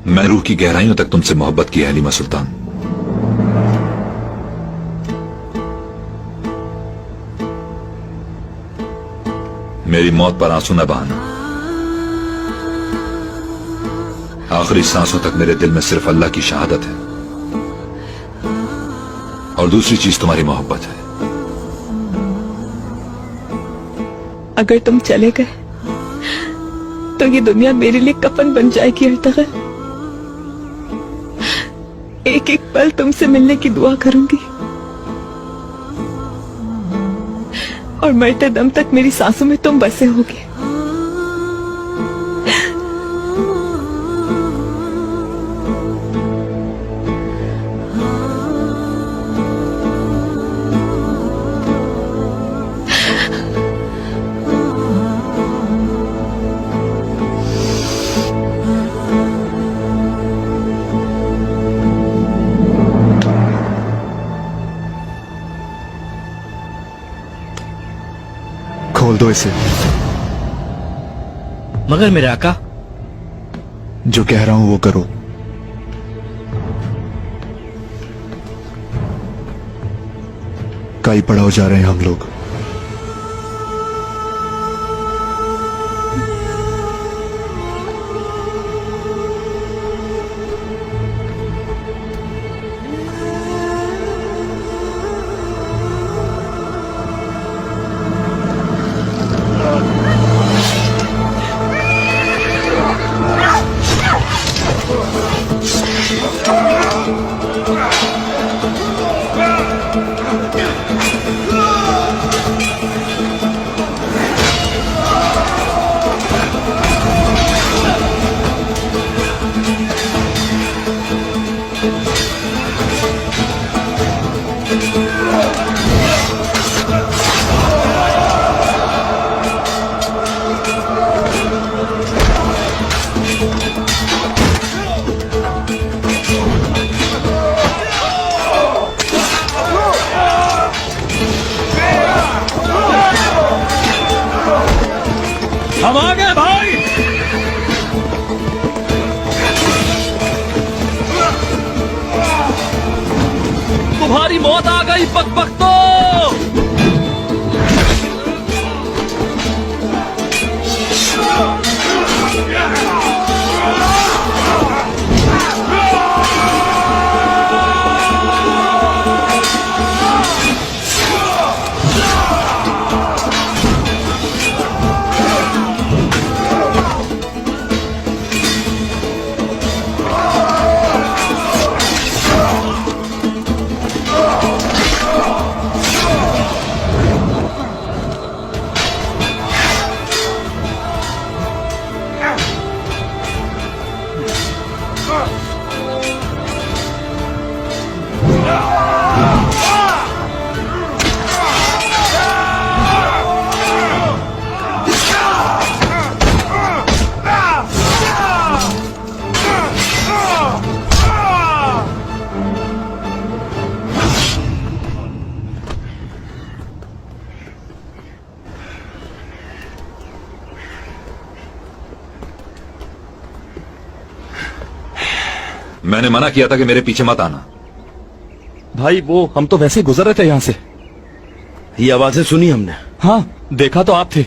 मैं रूह की गहराइयों तक तुमसे मोहब्बत की है हलीमा सुल्तान। मेरी मौत पर आंसू न बहाना। आखिरी सांसों तक मेरे दिल में सिर्फ अल्लाह की शहादत है और दूसरी चीज तुम्हारी मोहब्बत है। अगर तुम चले गए तो ये दुनिया मेरे लिए कफन बन जाएगी अर्तुगरुल। एक एक पल तुमसे मिलने की दुआ करूंगी और मरते दम तक मेरी सांसों में तुम बसे होगे। खोल दो इसे। मगर मेरे आका, जो कह रहा हूं वो करो। काई पड़ाव जा रहे हैं हम लोग। हम आ गए भाई। तुम्हारी मौत आ गई बकबख्तो। मैंने मना किया था कि मेरे पीछे मत आना। भाई वो हम तो वैसे ही गुजर रहे थे यहाँ से। ये आवाजें सुनी हमने। हाँ देखा तो आप थे।